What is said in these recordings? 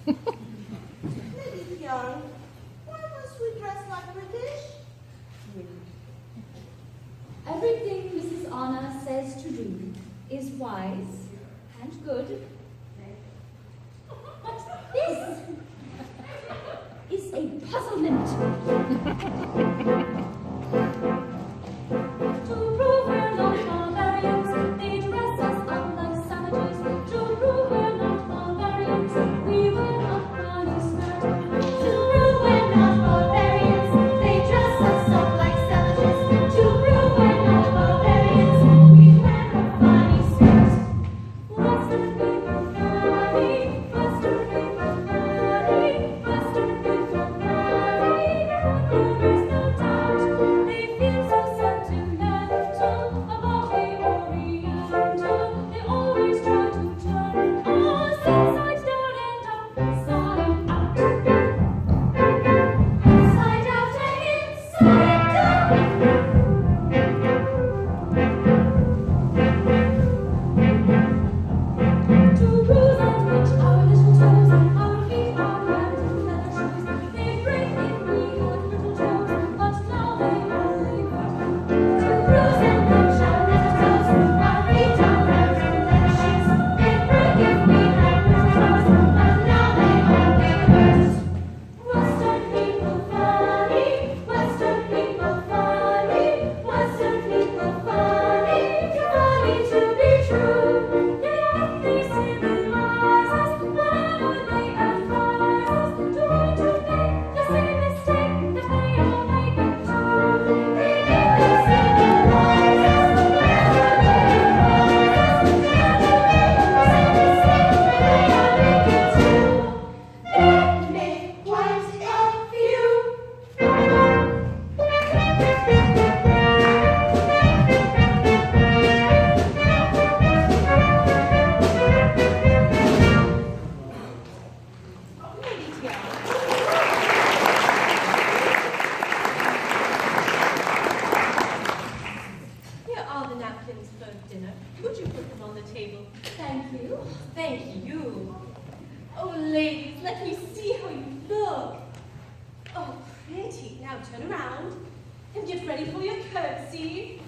Lady Young, why must we dress like British? Everything Mrs. Anna says to do is wise and good. But this is a puzzlement. To prove we're not barbarians, they dress us up like savages. To prove we're not barbarians, we will not promise that. To prove we're not barbarians, they dress us up like savages. To prove we're not barbarians, we wear a funny skirt. Western people marry, Western people marry, Western people marry. There's no doubt they feel so sentimental about the Oriental. They always try to turn us inside down and upside out. Inside out and inside down. To bruise and pinch our little toes, our feet are wrapped in leather shoes. They break if we have little toes, but now they only hurt. To bruise and pinch our little toes, our feet are wrapped in leather shoes. They break if we have little toes, but now they only hurt. Western people funny, Western people funny, Western people funny, funny to be true. They civilize us, whenever they advise us, don't to make the same mistake that they all make it too. They civilize us, whenever they advise us, don't to make the same mistake that they all make it too. They make quite a few. Lady Young. Here are the napkins for dinner. Would you put them on the table? Thank you. Thank you. Oh, ladies, let me see how you look. Oh, pretty. Now turn around and get ready for your curtsy.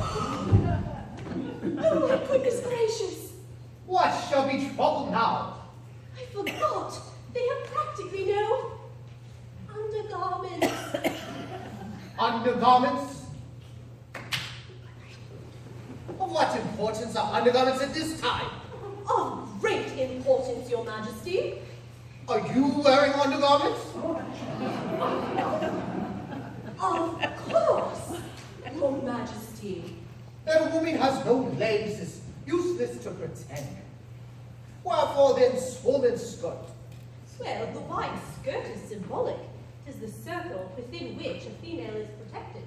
Oh, my goodness gracious. What shall be trouble now? I forgot. They have practically no undergarments. Undergarments? Of what importance are undergarments at this time? Of great importance, Your Majesty. Are you wearing undergarments? Of course, Your Majesty. That a woman has no legs is useless to pretend. Wherefore then swollen skirt? Well, the wide skirt is symbolic. It is the circle within which a female is protected.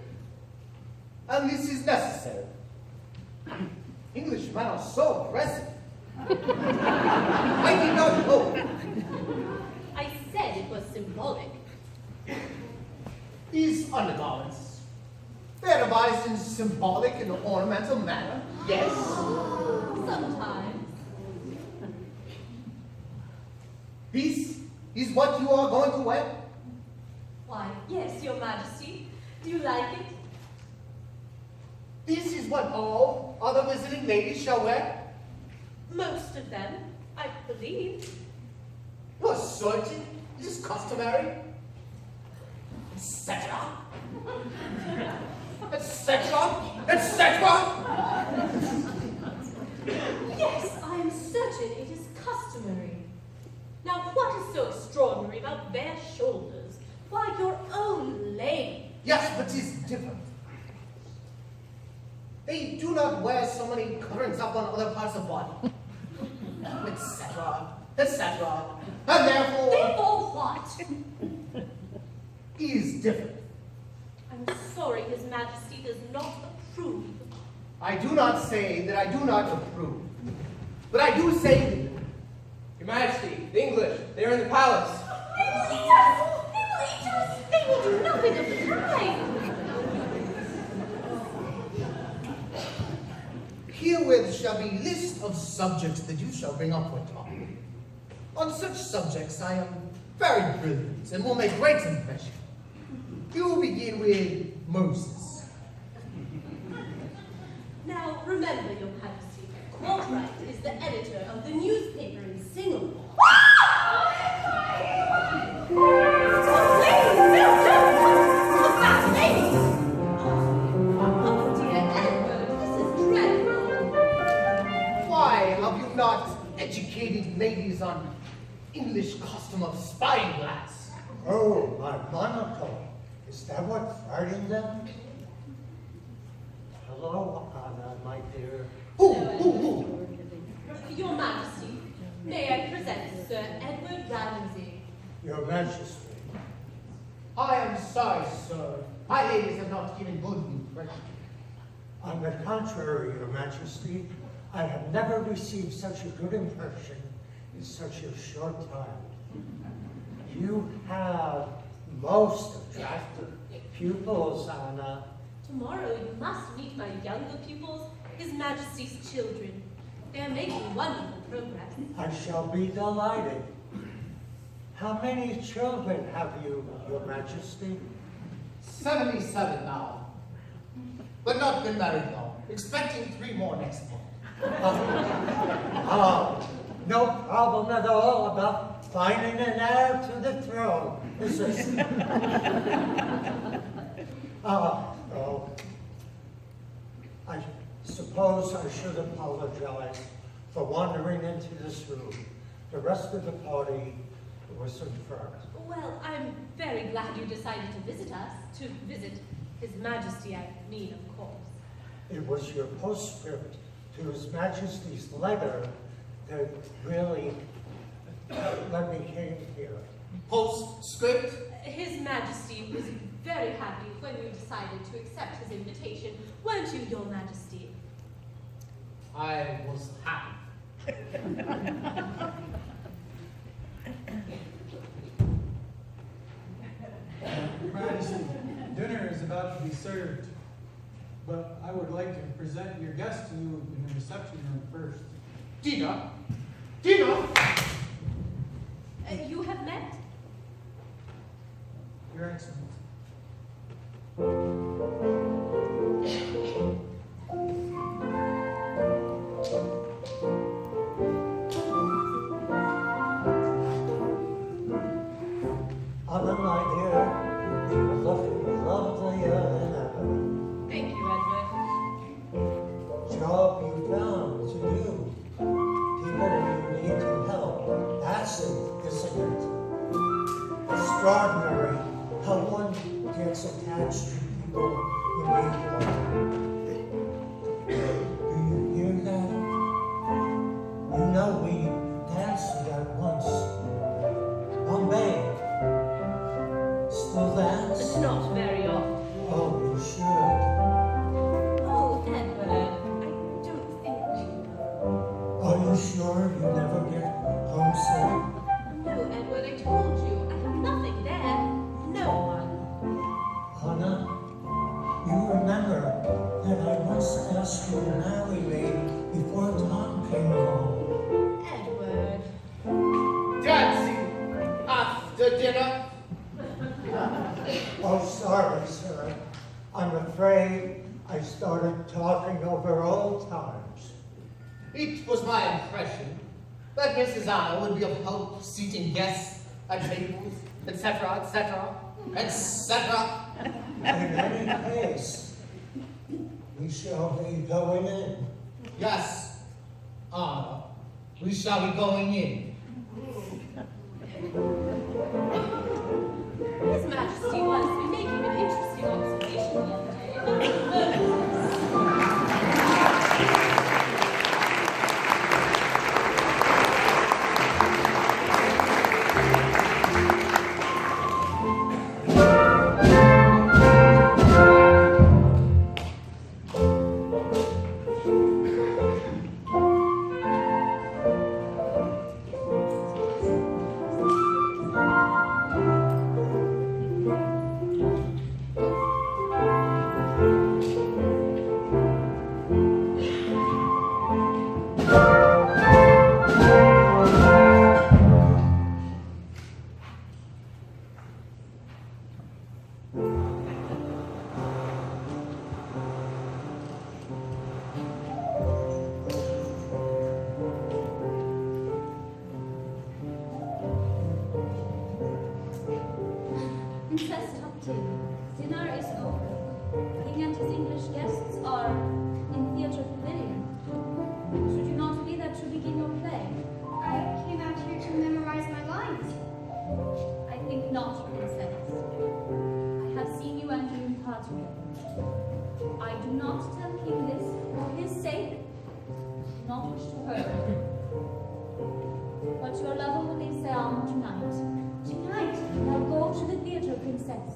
And this is necessary. Englishmen are so aggressive. I did not know. I said it was symbolic. These undergarments, they're devised in symbolic and ornamental manner, yes? Sometimes. This is what you are going to wear? Why, yes, Your Majesty. Do you like it? This is what all other visiting ladies shall wear? Most of them, I believe. You are certain it is customary? Etc. Etc. Etc. Yes, I am certain it is customary. Now, what is so extraordinary about bare shoulders? Why, your own lady. Yes, but it is different. They do not wear so many coverings up on other parts of body. Etc. Etc. And therefore Therefore what? is different. I'm sorry His Majesty does not approve. I do not say that I do not approve. But I do say Your Majesty, the English, they are in the palace. They will eat us! They will eat us! They will do nothing of the kind! here where the shall be list of subjects that you shall bring up for talk. On such subjects I am very brilliant and will make great impression. You will begin with Moses. Now, remember, Your Majesty, Cartwright is the editor of the newspaper in Singapore. Oh, ladies, no, look back, ladies! Oh, dear Edward, this is dreadful. Why have you not educated ladies on English custom of spying glass? Oh, my monocle. Is that what frightened them? Hello, Anna, my dear. Who? Your Majesty, may I present Sir Edward Ramsay? Your Majesty. I am sorry, sir. My ladies have not given good impression. On the contrary, Your Majesty, I have never received such a good impression in such a short time. You have most attractive pupils, Anna. Tomorrow you must meet my younger pupils, His Majesty's children. They are making wonderful progress. I shall be delighted. How many children have you, Your Majesty? 77 now. But not been married long. Expecting 3 more next month. No problem at all about finding an heir to the throne, is it? Oh, I suppose I should apologize for wandering into this room. The rest of the party was in front. Well, I'm very glad you decided to visit us. To visit His Majesty, I mean, of course. It was your postscript to His Majesty's letter that really let me came here. Postscript? His Majesty was very happy when you decided to accept his invitation, weren't you, Your Majesty? I was happy. Your Majesty, dinner is about to be served, but I would like to present your guest to you in the reception room first. Dinner? Dinner? You have met? Your Excellency. Anna, my dear, you are looking lovelier than ever. Thank you, Edward. Job you found to do. People you need to help. That's it, isn't it? Extraordinary how one gets attached to people who need one. Do you hear that? You know we danced that once. Bombay. Still But dance? not very often. Oh, you should. Oh, Edward, I don't think you Are you sure you never get homesick? No, Edward, I told you. I have nothing there. No one. Anna, you remember that I once asked you to marry me before Tom came along. Edward. Dancing after dinner? Oh, sorry, sir. I'm afraid I started talking over old times. It was my impression that Mrs. Anna would be of help seating guests at tables, etc., etc., etc. In any case, we shall be going in. Yes, Anna, we shall be going in. His Majesty was making an interesting observation the other day. Princess Tuptim, dinner is over. King and his English guests are in Theatre Pavilion. Should you not be there to begin your play? I came out here to memorize my lines. I think not, Princess. I have seen you and you part together. I do not tell King this for his sake. I do not wish to hurt him. But your lover will leave Seam tonight. Tonight, Now go to the theatre, Princess.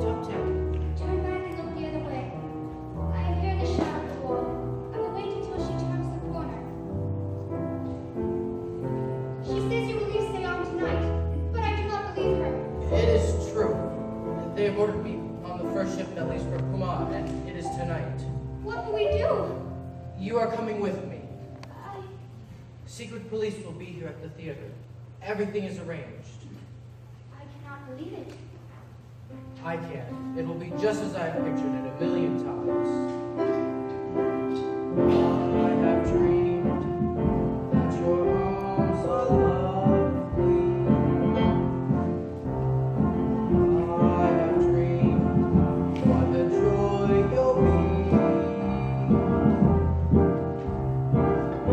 Tuptim. turn back and look the other way. I hear the shadow of the wall. I will wait until she turns the corner. She says you will leave Seam tonight, but I do not believe her. It is true. They have ordered me on the first ship that leaves for Puma, and it is tonight. What will we do? You are coming with me. I Secret police will be here at the theater. Everything is arranged. cannot believe it. I can. It will be just as I have pictured it a million times. I have dreamed that your arms are lovely. I have dreamed what the joy you'll be.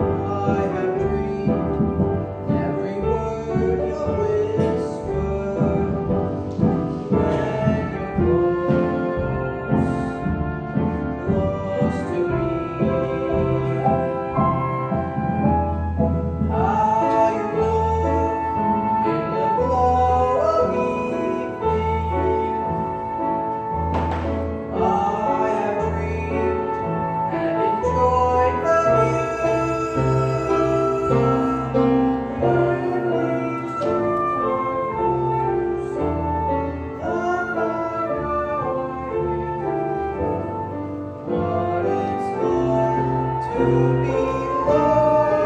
I have dreamed every word you'll whisper. When you're close to me, how you look in the glow of evening. I have dreamed and enjoyed of what it's like to be loved by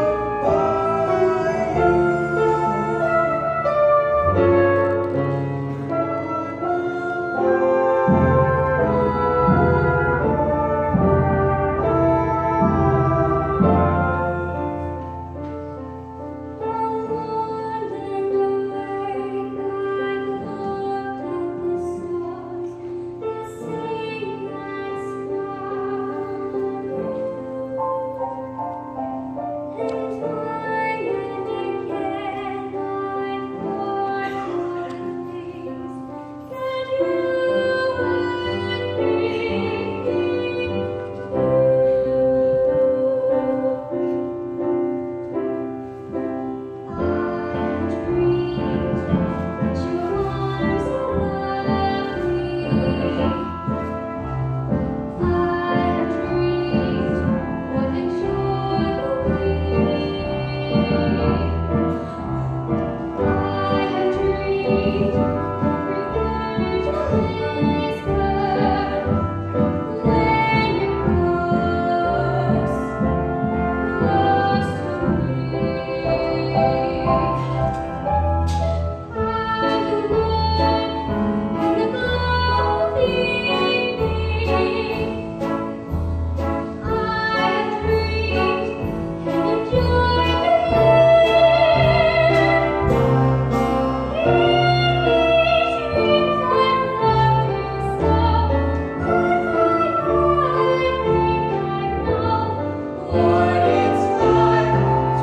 what it's like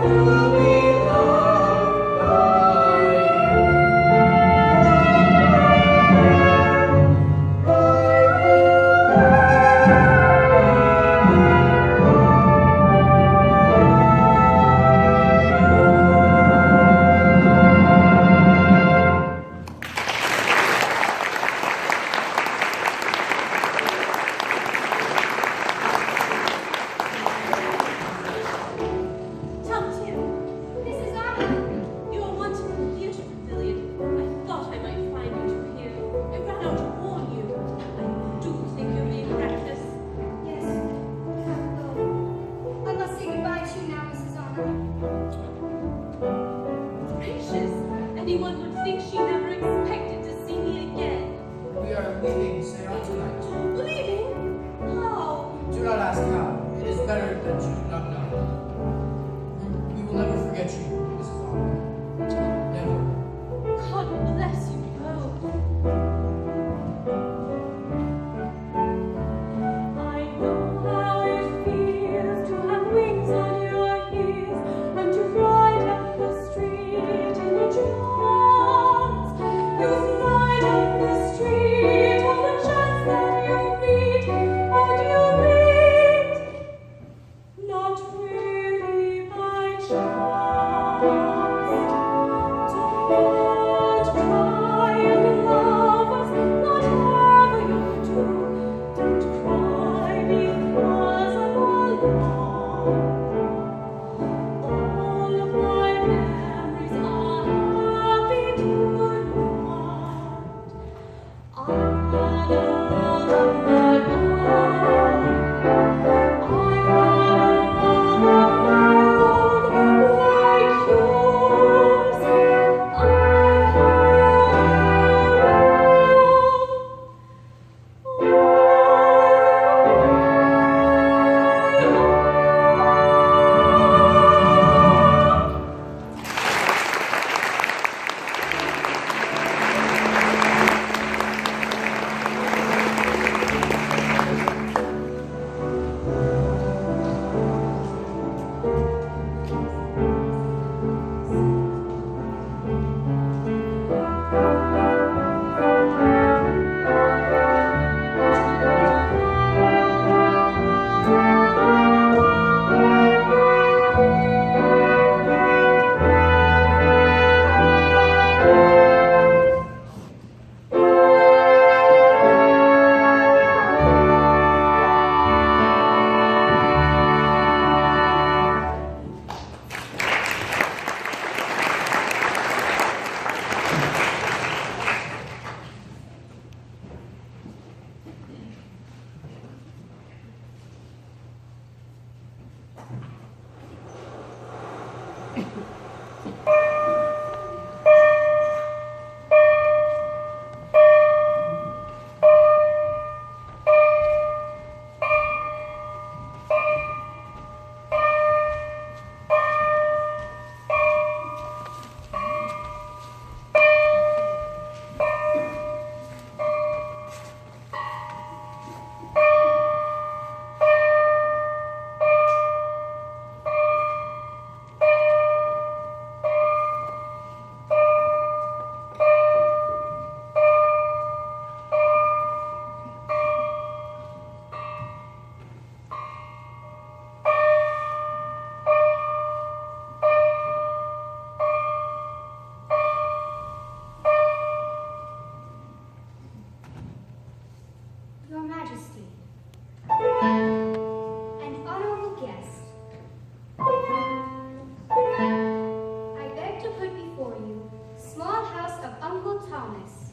to be loved Tuptim, Mrs. Arnold, you are wanted in the theatre pavilion. I thought I might find you here. I ran out to warn you. I do think you're being reckless. yes, I will go. I must say goodbye to you now, Mrs. Arnold. Gracious, anyone would think she never expected to see me again. We are leaving Seon tonight. Leaving? How? Do not ask how. It is better that you do not know. We will never forget you, Mrs. Your Majesty, and honorable guest, I beg to put before you Small House of Uncle Thomas.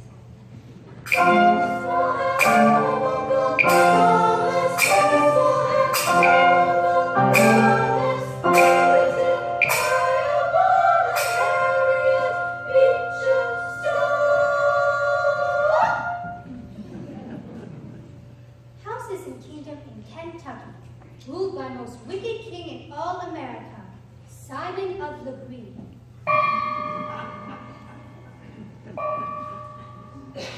Houses and kingdom in Kentucky, ruled by most wicked king in all America, Simon of Legree.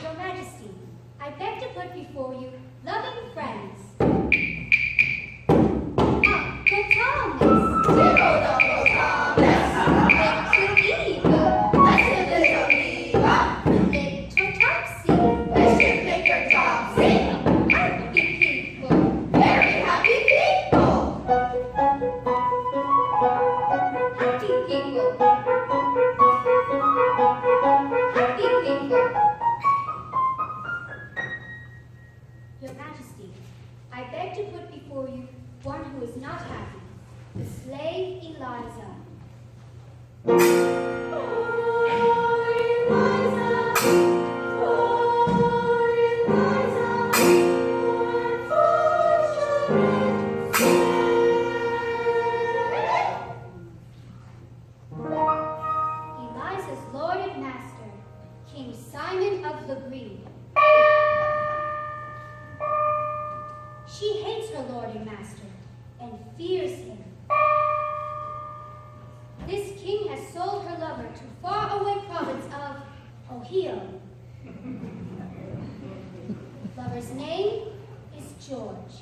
Your Majesty, I beg to put before you loving friends. Uncle Thomas. Little Eva. Little Topsy. Happy people. Happy people. Happy people. Your Majesty, I beg to put before you one who is not happy, the slave Eliza. Eliza's lord and master, King Simon of Legree. She hates her lord and master and fears him. This king has sold her lover to faraway province of Ohio. Lover's name is George.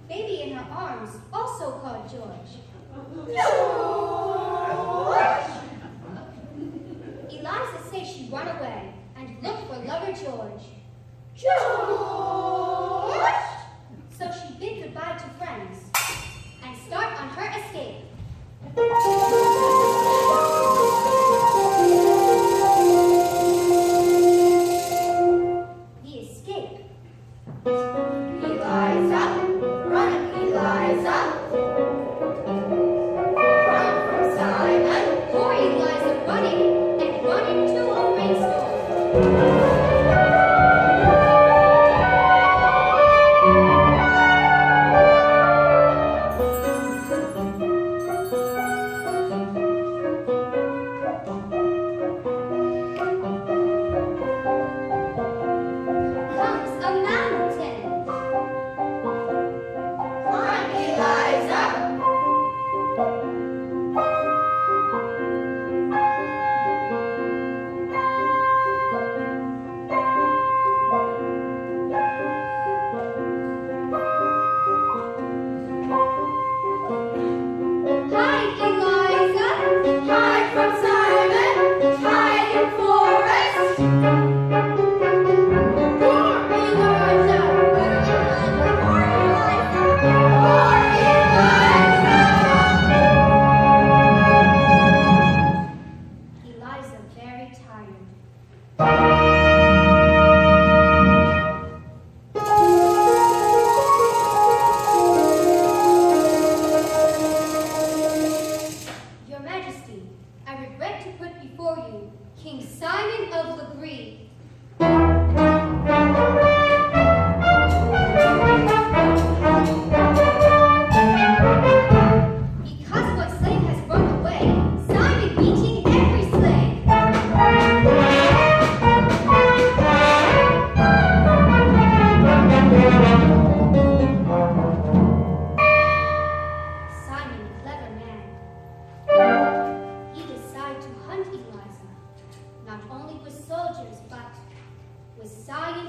Baby in her arms, also called George. Eliza says she run away and look for lover George. So she bid goodbye to friends and start on her escape. The escape. Eliza, run, Eliza. Run from Simon. Poor Eliza running and run into a rainstorm.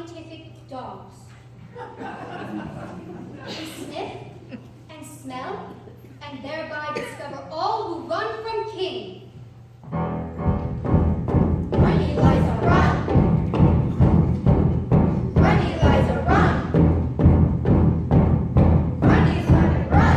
scientific dogs. They sniff and smell and thereby discover all who run from king. Run, Eliza, run! Run, Eliza, run! Run, Eliza, run!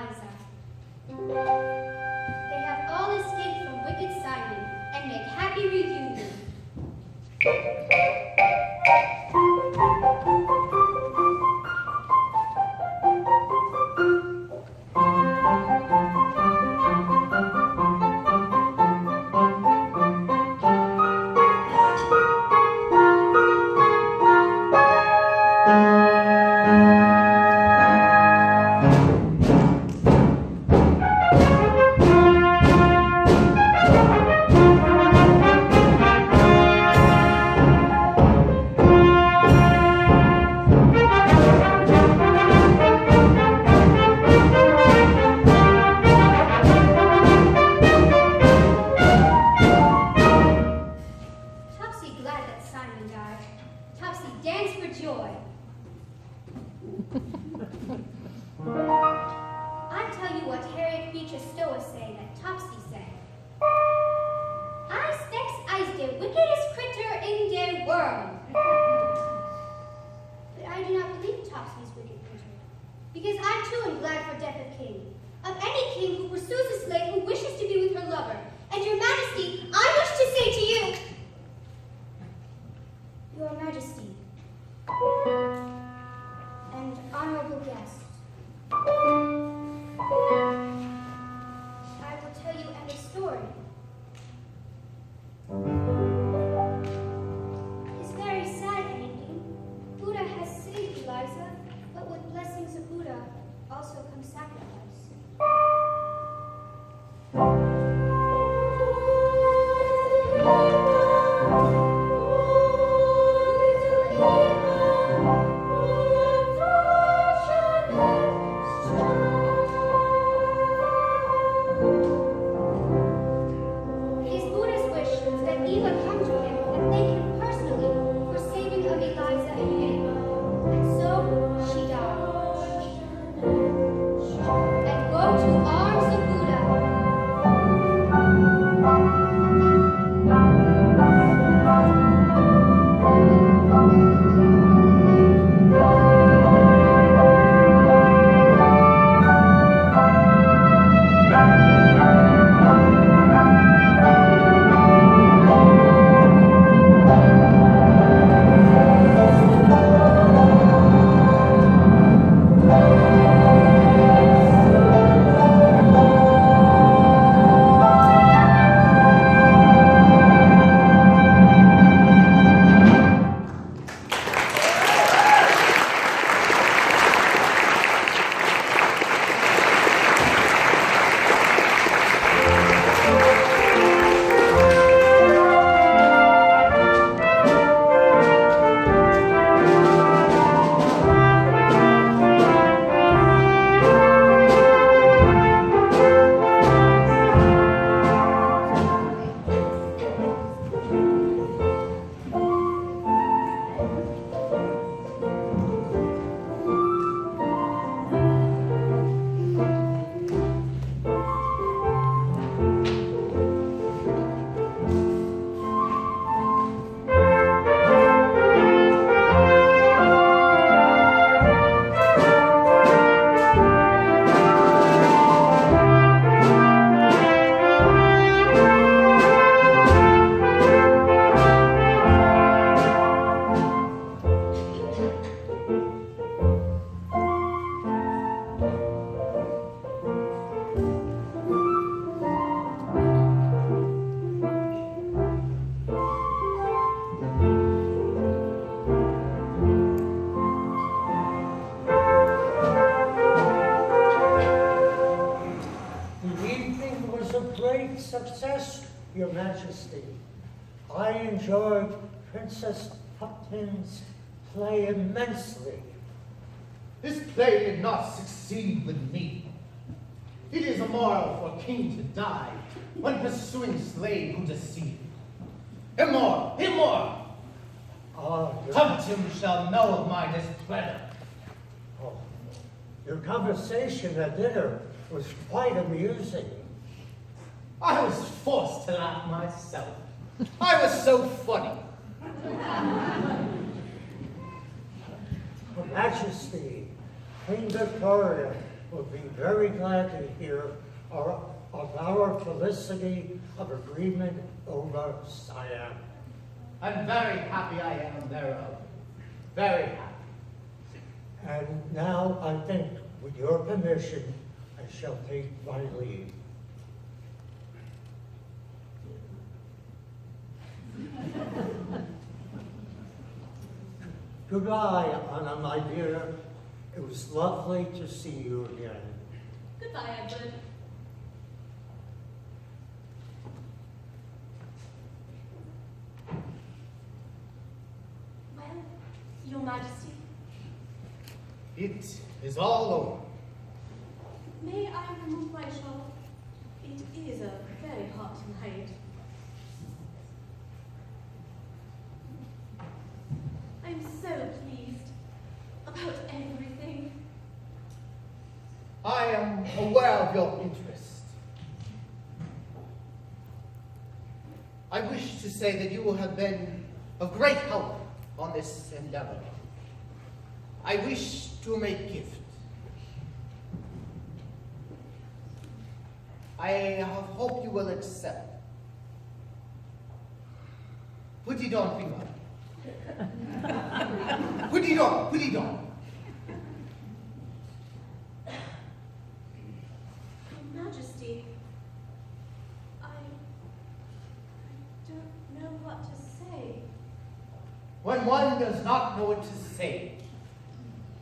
Eliza. They have all escaped from wicked Simon and make happy reunion. Topsy glad that Simon died. Topsy danced for joy. I tell you what Harriet Beecher Stowe say that Topsy said. I specs I's the wickedest critter in the world. But I do not believe Topsy's wicked critter, because I too am glad for death of king, of any king who pursues a slave who wishes to be with her lover. And your majesty, I wish to say to you, your majesty, and honorable guests, I will tell you a story. It's very sad ending. Buddha has saved Eliza, but with blessings of Buddha also comes sacrifice. It is Buddha's wish that Eva come to him and thank him personally for saving of Eliza and him. And so she died. And go to arms of Buddha. Success, Your Majesty. I enjoyed Princess Tupton's play immensely. This play did not succeed with me. It is immoral for a king to die when pursuing slave who deceive. Immoral, immoral. Tupton shall know of my displeasure. Oh, your conversation at dinner was quite amusing. I was forced to laugh myself. I was so funny. Her Majesty, Queen Victoria, will be very glad to hear of our felicity of agreement over Siam. I'm very happy I am thereof. Very happy. And now I think, with your permission, I shall take my leave. Goodbye, Anna, my dear. It was lovely to see you again. Goodbye, Edward. Well, Your Majesty, It is all over. may I remove my shawl? It is a very hot night. I'm so pleased about everything. I am aware of your interest. I wish to say that you have been of great help on this endeavor. I wish to make gift. I hope you will accept. Put it on, finger. Put it on, put it on. Your Majesty, I don't know what to say. When one does not know what to say,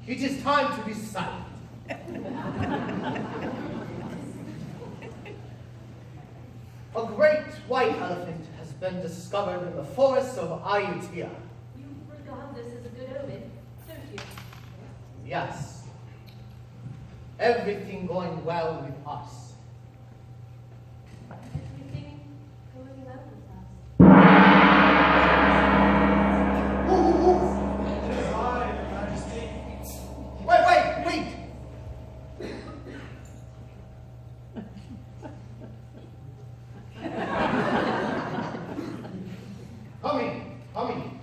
it is time to be silent. A great white elephant has been discovered in the forests of Ayutthaya. You regard this as a good omen, don't you? Yes. Everything going well with us. Everything going well with us. Goodbye, Your Majesty. Wait! Come in.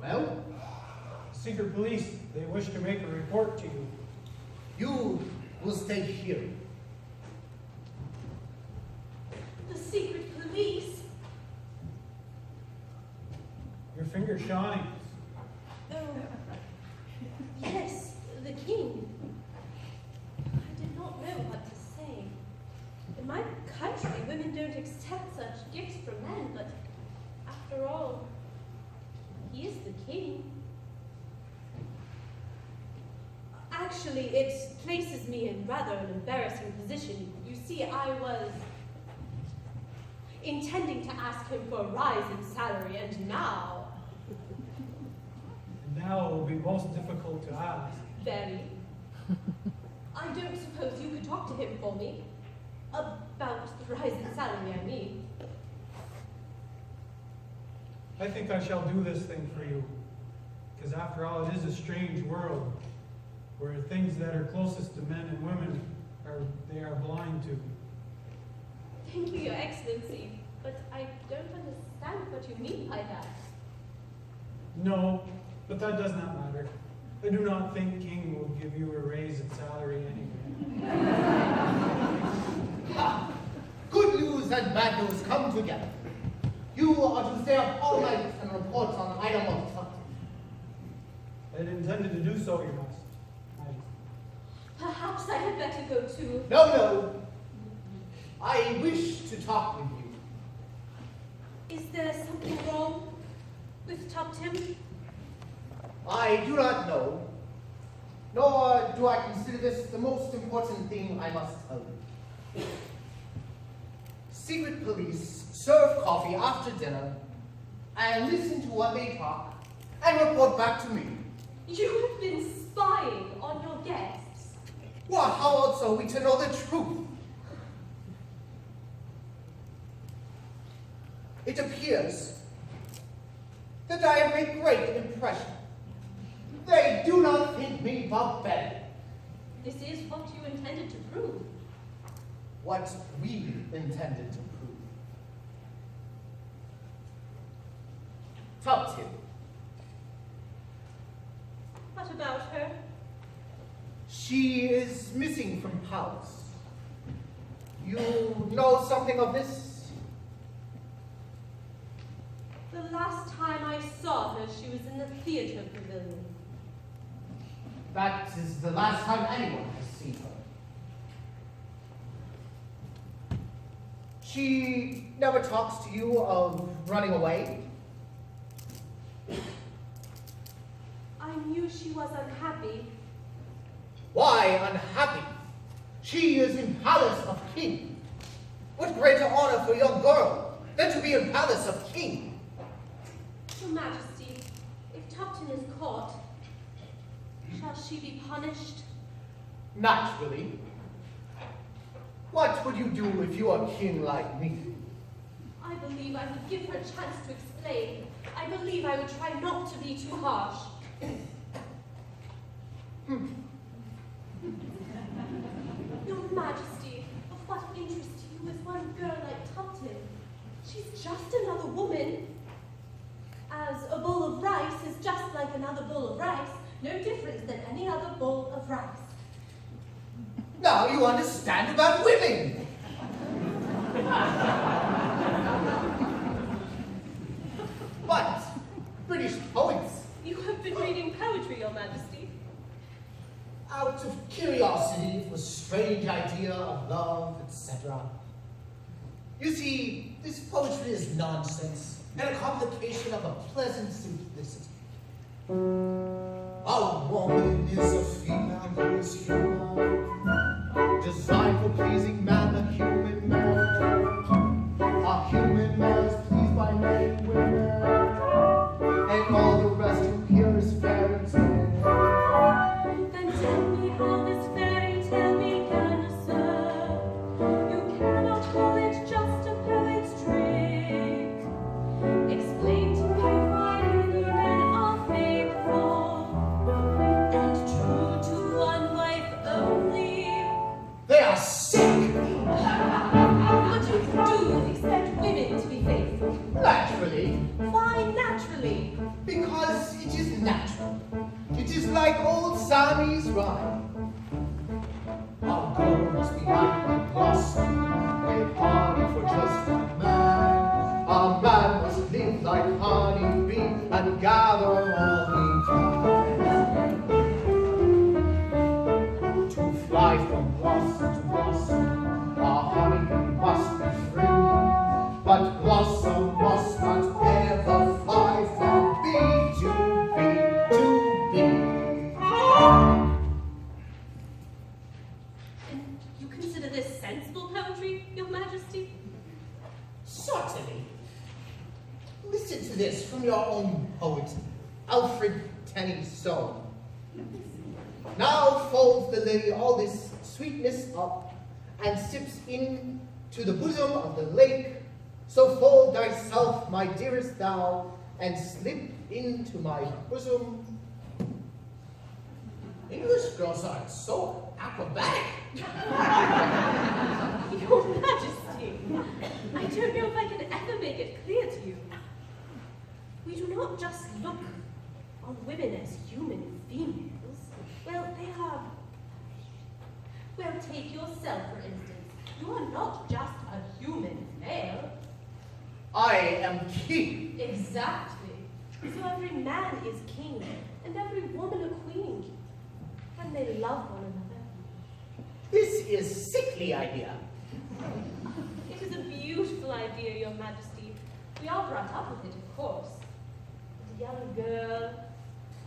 Well, Secret police, they wish to make a report to you. you will stay here. The secret police? Your finger's shining. Oh, yes, the king. I did not know what to say. In my country, women don't accept such gifts from men, but after all, he is the king. Actually, it places me in rather an embarrassing position. You see, I was intending to ask him for a rise in salary, and now, Now it will be most difficult to ask. very. I don't suppose you could talk to him for me? About the rise in salary, I mean. I think I shall do this thing for you. Because after all, it is a strange world where things that are closest to men and women they are blind to. Thank you, Your Excellency, but I don't understand what you mean by that. No, but that does not matter. I do not think King will give you a raise in salary anyway. Ha! Good news and bad news come together. You are to stay up all night and report on item of subject. I had intended to do so, Your Majesty. Perhaps I had better go too. No. I wish to talk with you. Is there something wrong with Tuptim? I do not know, nor do I consider this the most important thing I must tell you. Secret police serve coffee after dinner and listen to what they talk and report back to me. You have been spying on your guests. Well, how else are we to know the truth? It appears that I have made great impression. They do not think me barbaric. This is what you intended to prove. What we intended to prove. Tuptim, What about her? She is missing from palace. You know something of this? The last time I saw her, she was in the theater pavilion. That is the last time anyone has seen her. She never talks to you of running away? I knew she was unhappy. Why unhappy? She is in palace of king. What greater honor for a young girl than to be in palace of king? Your Majesty, if Tupton is caught, shall she be punished? Naturally. What would you do if you were king like me? I believe I would give her a chance to explain. I believe I would try not to be too harsh. Your Majesty, of what interest to you is one girl like Tupton? She's just another woman. As a bowl of rice is just like another bowl of rice, no different than any other bowl of rice. Now you understand about women. But British poets, You have been reading poetry, Your Majesty. out of curiosity for a strange idea of love, etc. You see, this poetry is nonsense and a complication of a pleasant simplicity. A woman is a female who is human, designed for pleasing man, a human man. A human man is pleased by many women, and all the rest who hear is fairy tale. Then tell me how this fairy tale began, sir. You cannot call it just a poet's trick. Explain to me why many men are faithful and true to one wife only. They are sick, What do you expect women to be faithful? naturally, Why naturally? because it is natural. It is like old Siamese rhyme. A girl must be like a blossom, made honey for just one man. A man must live like honey bee and gather all he can. To fly from blossom to blossom, a honey bee must be free. But blossom must not ever fly from bee to bee to bee. And you consider this sensible poetry, Your Majesty? Certainly. Listen to this from your own poet, Alfred Tennyson. Now folds the lily all this sweetness up, and sips in to the bosom of the lake. So fold thyself, my dearest thou, and slip into my bosom. English girls are so acrobatic. Your Majesty, I don't know if I can ever make it clear to you. We do not just look on women as human females. Well, they are... Well, take yourself, for instance. You are not just a human male. I am king. Exactly. So every man is king, and every woman a queen. And they love one another. This is sickly idea. It is a beautiful idea, Your Majesty. We are brought up with it, of course. And a young girl,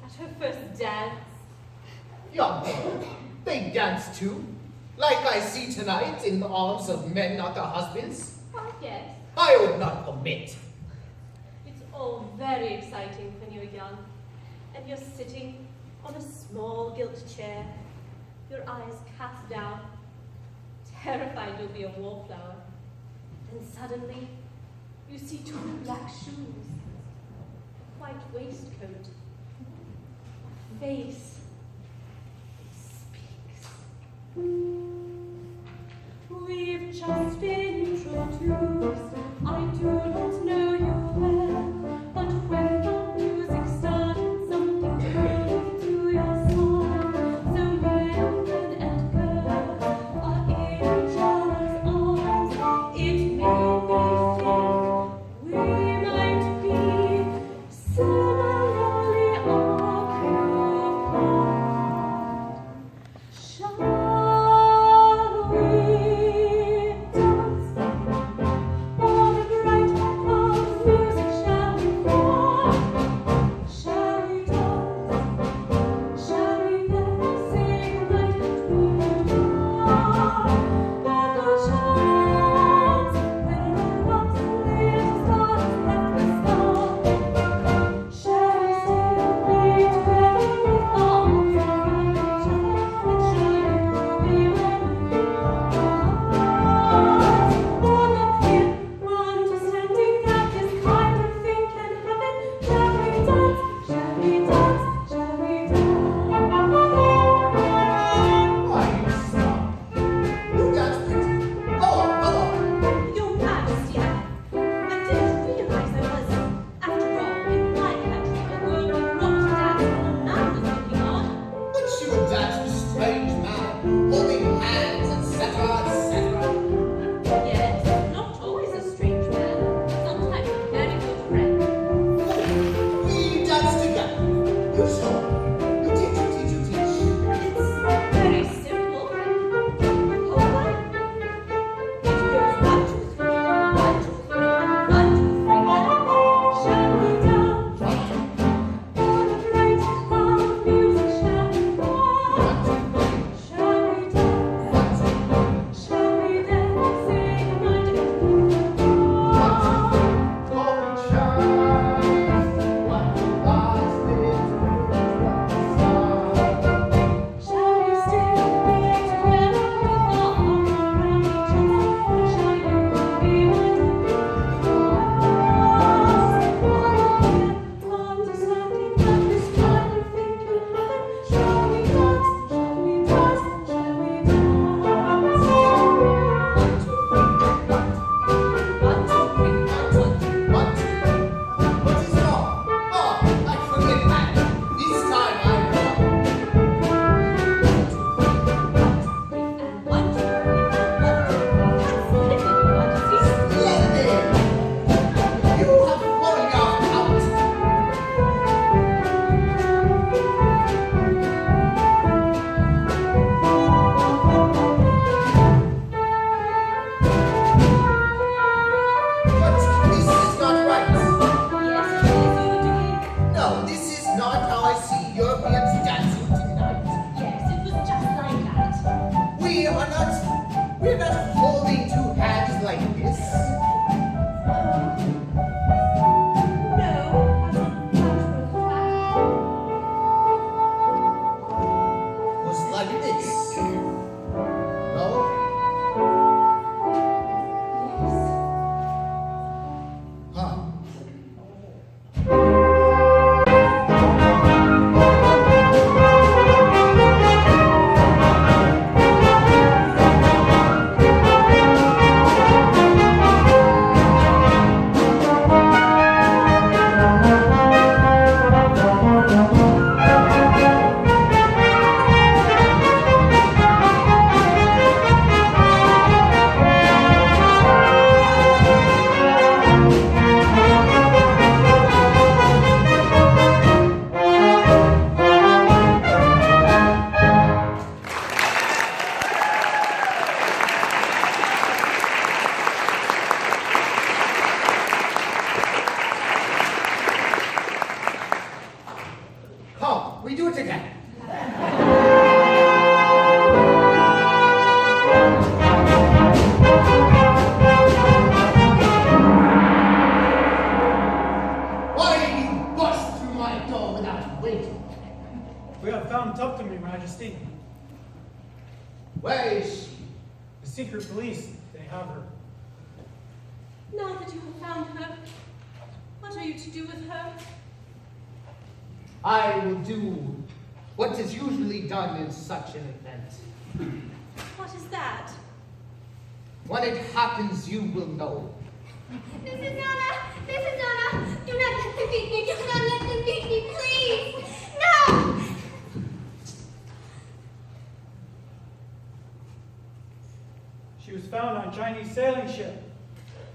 at her first dance. Young girl, they dance too, like I see tonight in the arms of men not their husbands. Why, yes. I would not permit. It's all very exciting when you're young, and you're sitting on a small gilt chair, your eyes cast down, terrified you'll be a wallflower. And suddenly, you see two black shoes, a white waistcoat, a face. It speaks. We've just been introduced. I do not know you well, but when the music started, something came to your we do it again. Why did you bust through my door without waiting? We have found Tuptim, Your Majesty. Where is she? The secret police, they have her. Now that you have found her, what are you to do with her? I will do what is usually done in such an event. What is that? When it happens, you will know. Mrs. Anna! Mrs. Anna! Do not let them beat me! Do not let them beat me, please! No! She was found on a Chinese sailing ship.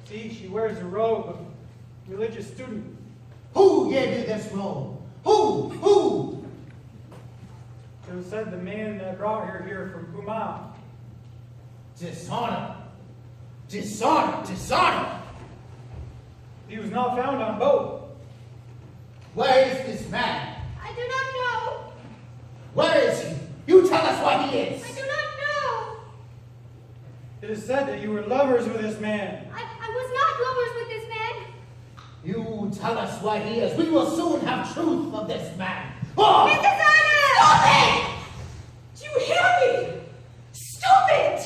See, she wears a robe of religious student. Who gave you this robe? Who? It was said the man that brought her here from Puma. Dishonor. He was not found on boat. Where is this man? I do not know! Where is he? You tell us what he is. I do not know! It is said that you were lovers with this man. I was not lovers with this man! You tell us what he is. We will soon have truth of this man. Oh! Mrs. Anna! Stop it! Do you hear me? Stop it!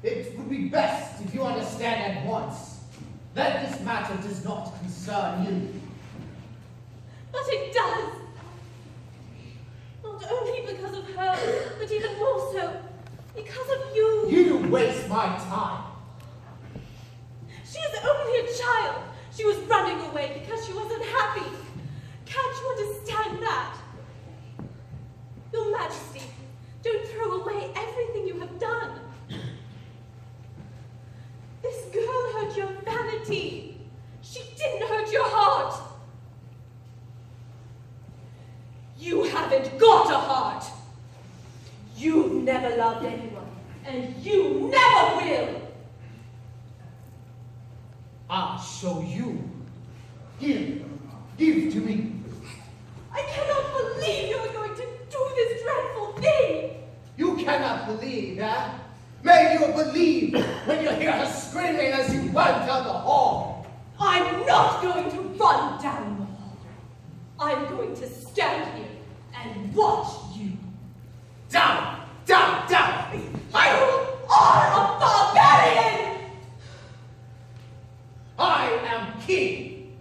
It would be best if you understand at once that this matter does not concern you. But it does. Not only because of her, but even more so because of you. You waste my time. She is only a child. She was running away because she was unhappy. Can't you understand that? Your Majesty, don't throw away everything you have done. This girl hurt your vanity. She didn't hurt your heart. You haven't got a heart. You've never loved anyone, and you never will. I'll show you. Give to me. I cannot believe you are going to do this dreadful thing. You cannot believe, eh? May you believe when you hear her screaming as you run down the hall. I'm not going to run down the hall. I'm going to stand here and watch you. Down! You are a barbarian! I am king.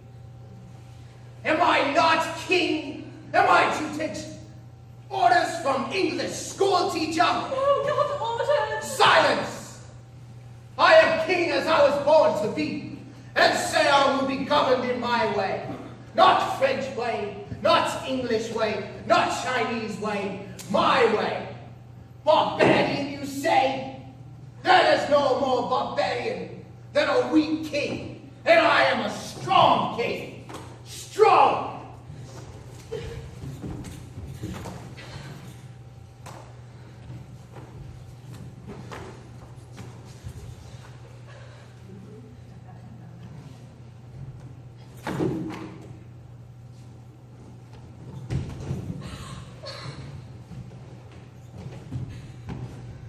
Am I not king? Am I to take orders from English school teacher? No, not orders. Silence! I am king as I was born to be, and Seong will be governed in my way. Not French way, not English way, not Chinese way, my way. Barbarian, you say? There is no more barbarian than a weak king, and I am a strong king. Strong!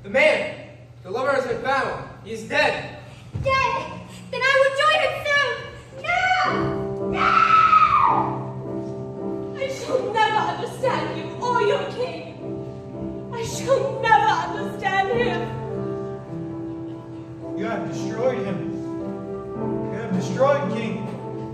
The man! The lover has been found. He is dead. Dead! Then I will join him soon! No! No! I shall never understand you or your king. I shall never understand him. You have destroyed him. You have destroyed King.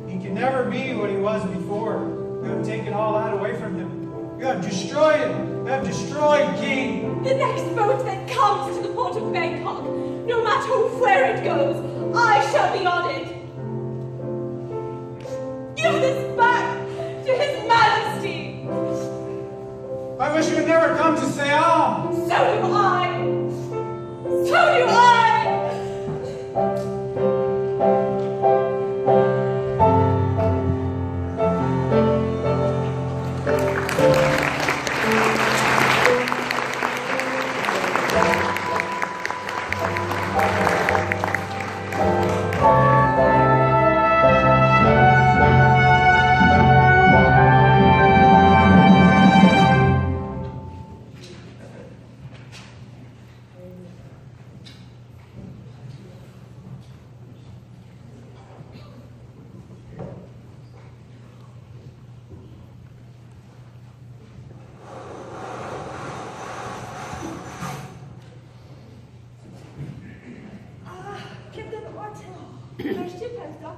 He can never be what he was before. You have taken all that away from him. You have destroyed him. You have destroyed King. The next boat that comes to the port of Bangkok, no matter where it goes, I shall be on it. Give this back to His Majesty. I wish you had never come to Siam. So do I. So do I.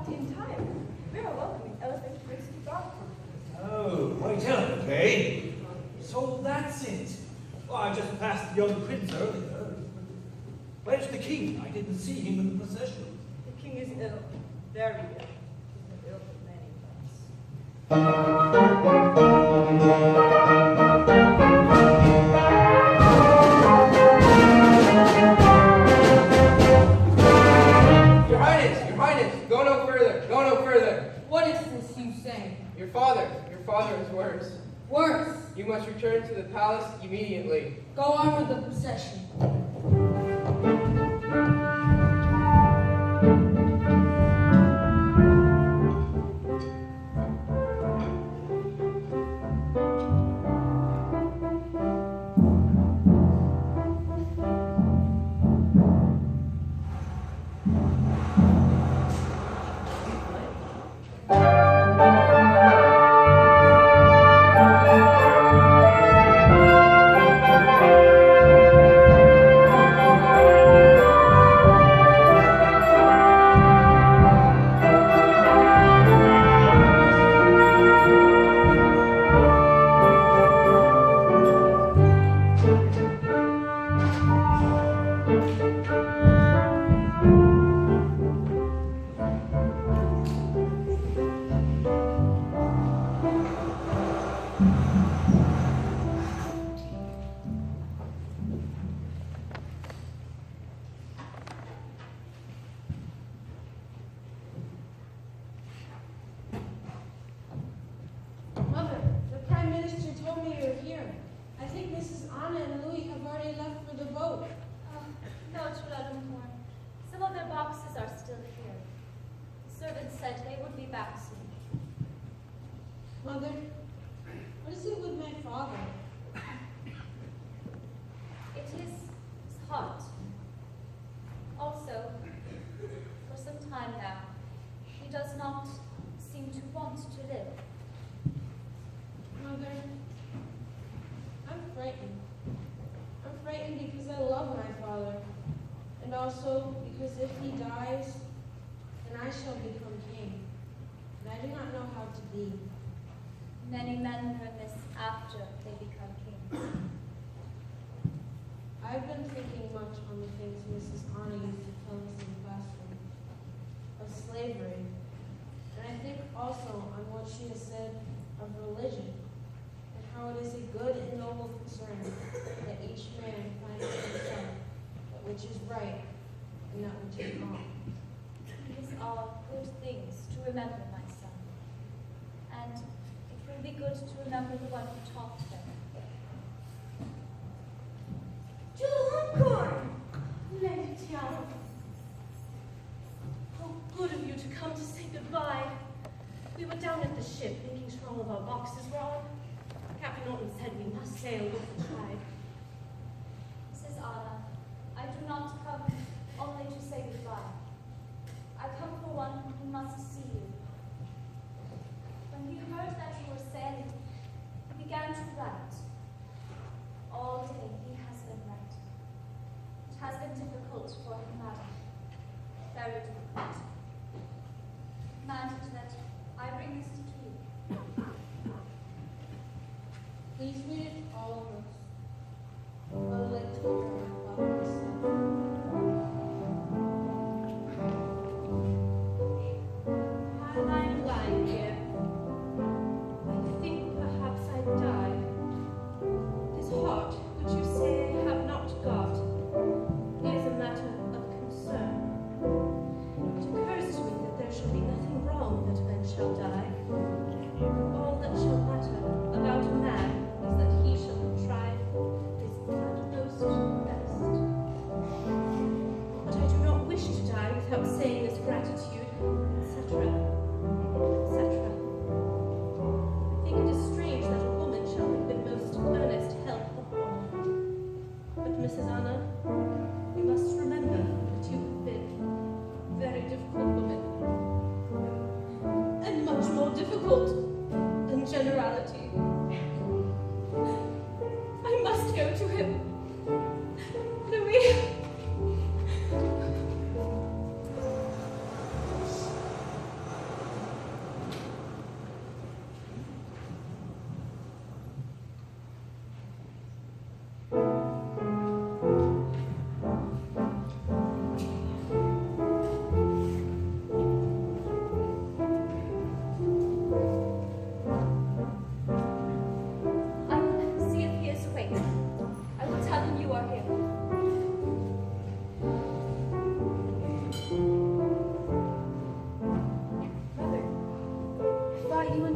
party in time. We are welcoming Elephant Prince to Dartford. Oh, right elephant, eh? So that's it. Well, I just passed the young prince earlier. Where's the king? I didn't see him in the procession. The king is ill, very ill. He's been ill for many months. Your Highness, go no further, go no further. What is this you say? Your father is worse. Worse. You must return to the palace immediately. Go on with the procession. Mother, the Prime Minister told me you were here. I think Mrs. Anna and Louis have already left for the boat. No, Trelawney. Some of their boxes are still here. The servants said they would be back soon. Mother, what is it with my father? It is his heart. Also, for some time now, he does not seem to want to live. Mother, I'm frightened. I'm frightened because I love my father. And also because if he dies, then I shall become king. And I do not know how to be. Many men learn this after they become kings. I've been thinking much on the things Mrs. Anna used to tell us in the classroom. Of slavery. And I think also on what she has said of religion. And how it is a good and noble concern that each man finds in himself that which is right and that which is wrong. These are good things to remember, my son. And it will be good to remember the one who taught them. Julian, Lady Tiara. How good of you to come to say goodbye. We were down at the ship making sure all of our boxes were on. Captain Norton said we must sail with the tide. Mrs. Anna, I do not come only to say goodbye. I come for one who must see you. When he heard that you were sailing, he began to write. All day he has been writing. It has been difficult for him, madam. Very difficult. Commanded that I bring this to you. Please read it, all of us. I would like to hear my father say.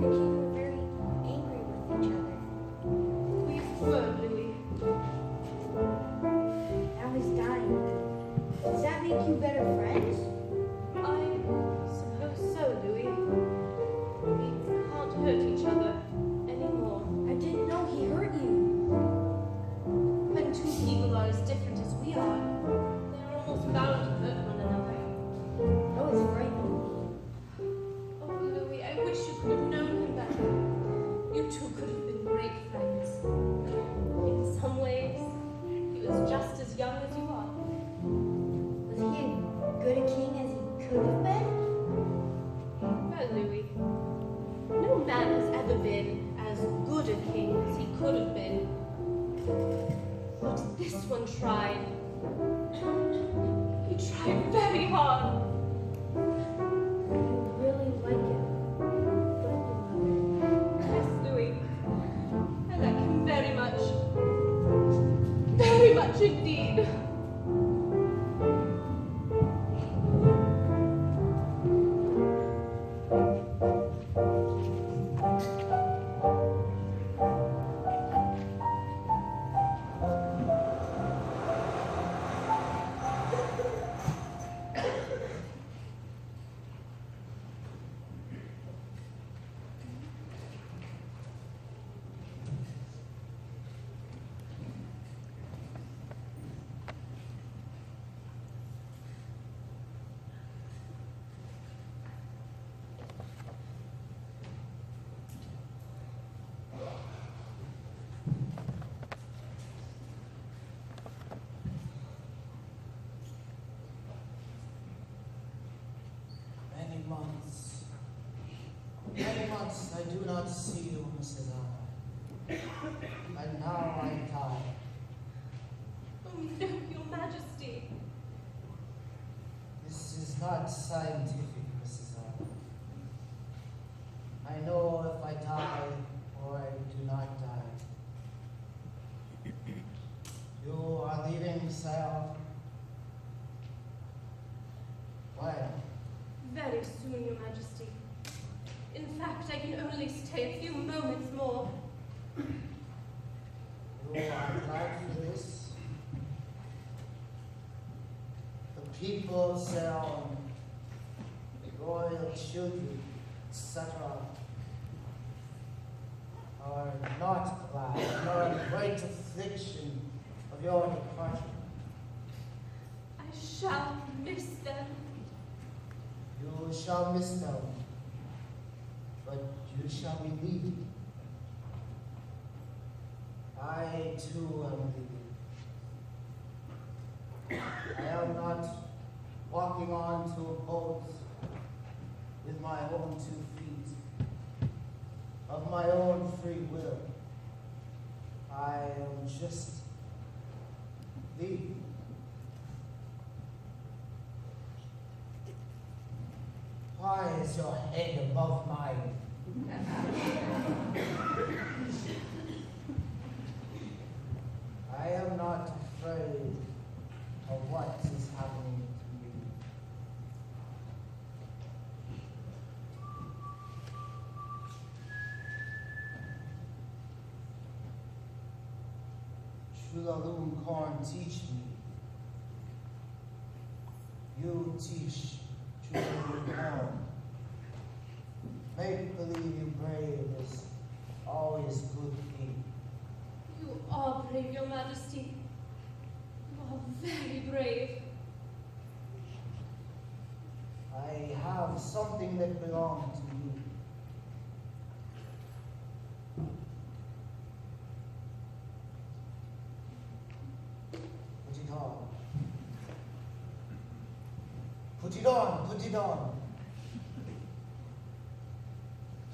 and the king were very angry with each other. We were, Louis. Now he's dying. Does that make you better friends? I suppose so, Louis. We can't hurt each other anymore. I didn't know he hurt you. When two people are as different as we are, they are almost bound to hurt one another. I was frightened. Oh, Louis, I wish you could have known him better. You two could have been great friends. In some ways, he was just as young as you are. Was he as good a king as he could have been? Well, Louis, no man has ever been as good a king as he could have been. But this one tried. He tried very hard. You really like him, don't you, Mother? Yes, Louis. I like him very much. Very much indeed. Many months I do not see you, Mrs. Anna. And now I die. Oh no, Your Majesty. This is not scientific, Mrs. Anna. I know if I die or I do not die. You are leaving Sale. When? Very soon, Your Majesty. In fact, I can only stay a few moments more. You are glad for this? The people say royal children, etc., are not glad, nor in great affliction of your departure. I shall miss them. You shall miss them, but you shall be leaving. I too am leaving. I am not walking on to a boat with my own 2 feet, of my own free will. I am just leaving. Why is your head above mine? I am not afraid of what is happening to you. Chulalum Korn teach me. You teach Chulalum Korn. Make believe you brave is always good thing. You are brave, Your Majesty. You are very brave. I have something that belongs to you. Put it on. Put it on, put it on.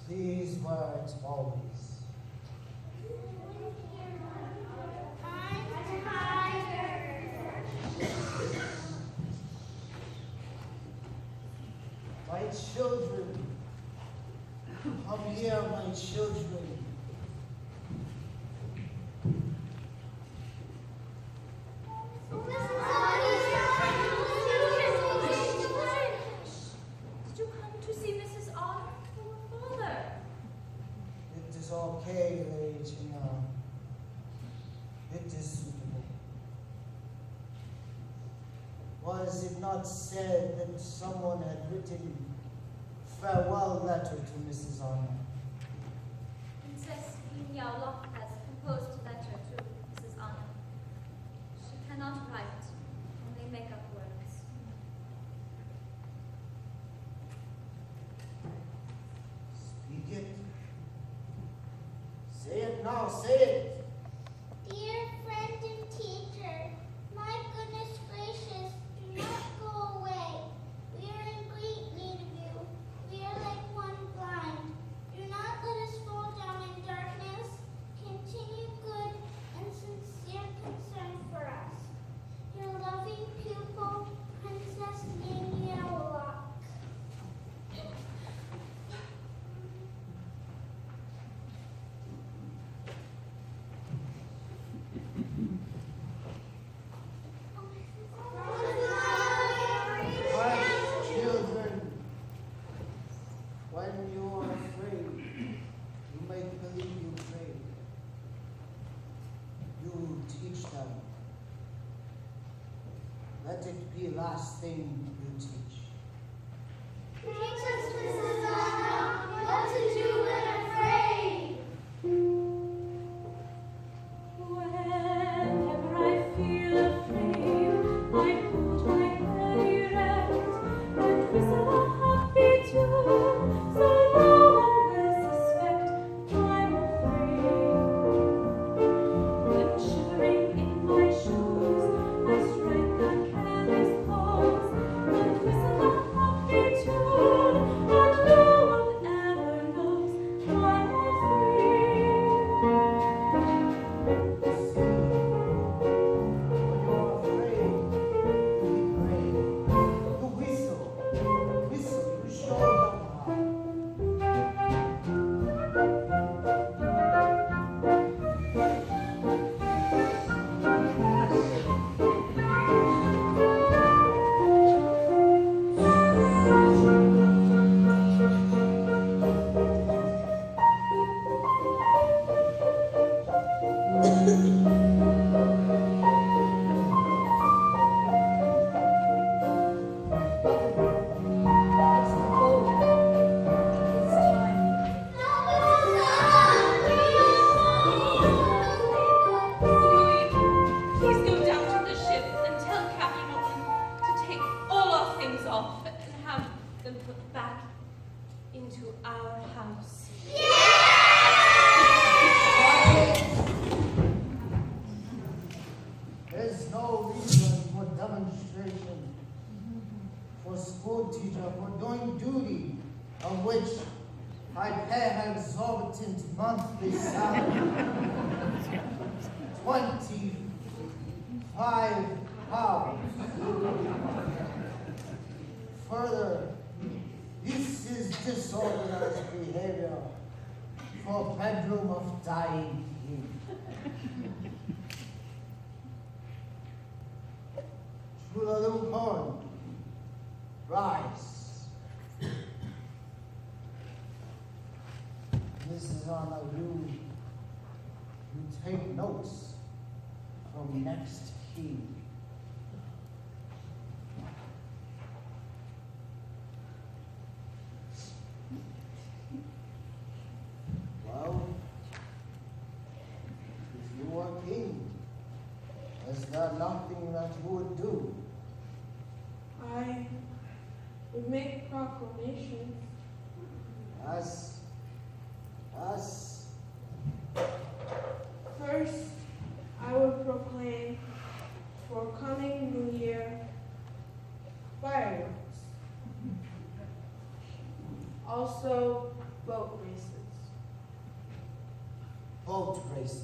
Please wear it always. My children, come here, my children. Did you come to see Mrs. Otter or father? It's okay, Lady China. It is suitable. Was it not said that someone had written farewell letter to Mrs. Anna? Princess Yin Yao Lok has composed a letter to Mrs. Anna. She cannot write, only make up words. Speak it. Say it now, say it. Dear friend and teacher, my goodness gracious, do not go away. We are in great need of you. We are like one blind. Do not let us fall down in darkness. Continue good and sincere concern for us. Your loving pupil, Princess Yin Yao Lok. My children, when you are afraid, you make believe you pray. You teach them. Let it be last thing you teach. Teach us, Mrs. Anna, what to do when afraid. Whenever I feel afraid, I put my head erect and whistle a happy tune, so no one will suspect I'm afraid. Then shivering in my shoes, I strike a careless pose and whistle a happy tune, and no one ever knows I'm afraid. When you're afraid, be brave. You whistle, you show them how. Please go down to the ship and tell Captain Norton to take all our things off and have them put back into our house. There's no reason for demonstration. For school teacher, for doing duty, of which I pay an exorbitant monthly salary. 25 pounds. Further, this is disorganized behavior for bedroom of dying king. Chulalongkorn, rise. Mrs. Anna, you take notes from next king. Well, if you were king, is there nothing that you would do? I would make proclamations. Yes. Yes. First, I would proclaim for coming New Year fireworks. Also, boat races. Boat races.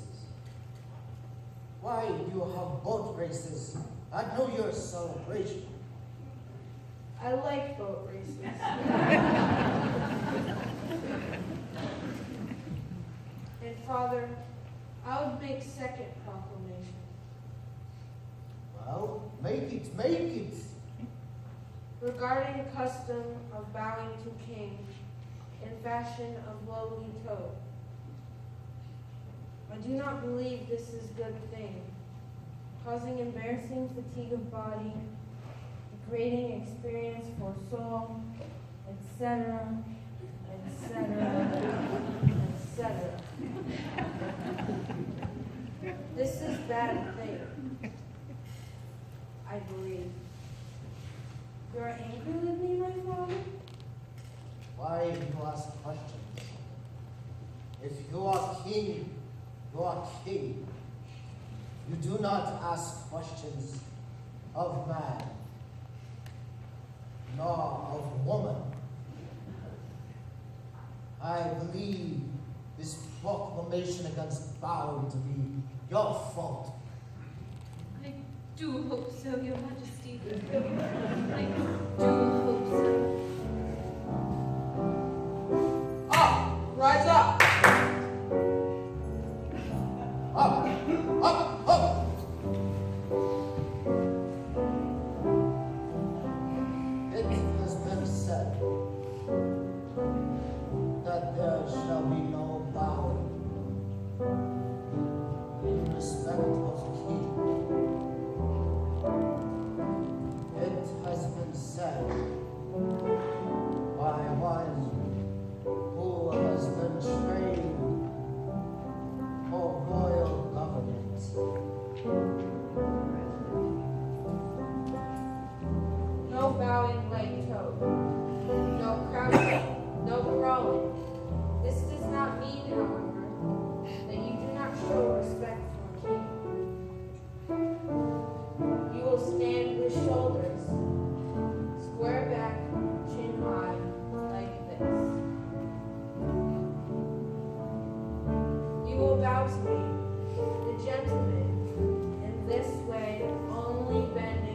Why do you have boat races at New Year's celebration? I like boat races. And Father, I would make second proclamation. Well, make it. Regarding custom of bowing to king in fashion of lowly toe. I do not believe this is a good thing, causing embarrassing fatigue of body, degrading experience for soul, etc., etc., etc. This is bad thing, I believe. You are angry with me, my father? Why do you ask questions? If you are king, you are king. You do not ask questions of man, nor of woman. I believe this proclamation against bowing to be your fault. I do hope so, Your Majesty. I do hope so. Up! Rise up! Up, up, up! It has been said that there shall be no bowing in respect of king. It has been said by one who has been trained for royal government. No bowing like toad, no crouching, no crawling. This does not mean, however, that you do not show respect for a king. You will stand with shoulders square back, chin high, like this. You will bow to me, the gentleman, in this way, only bending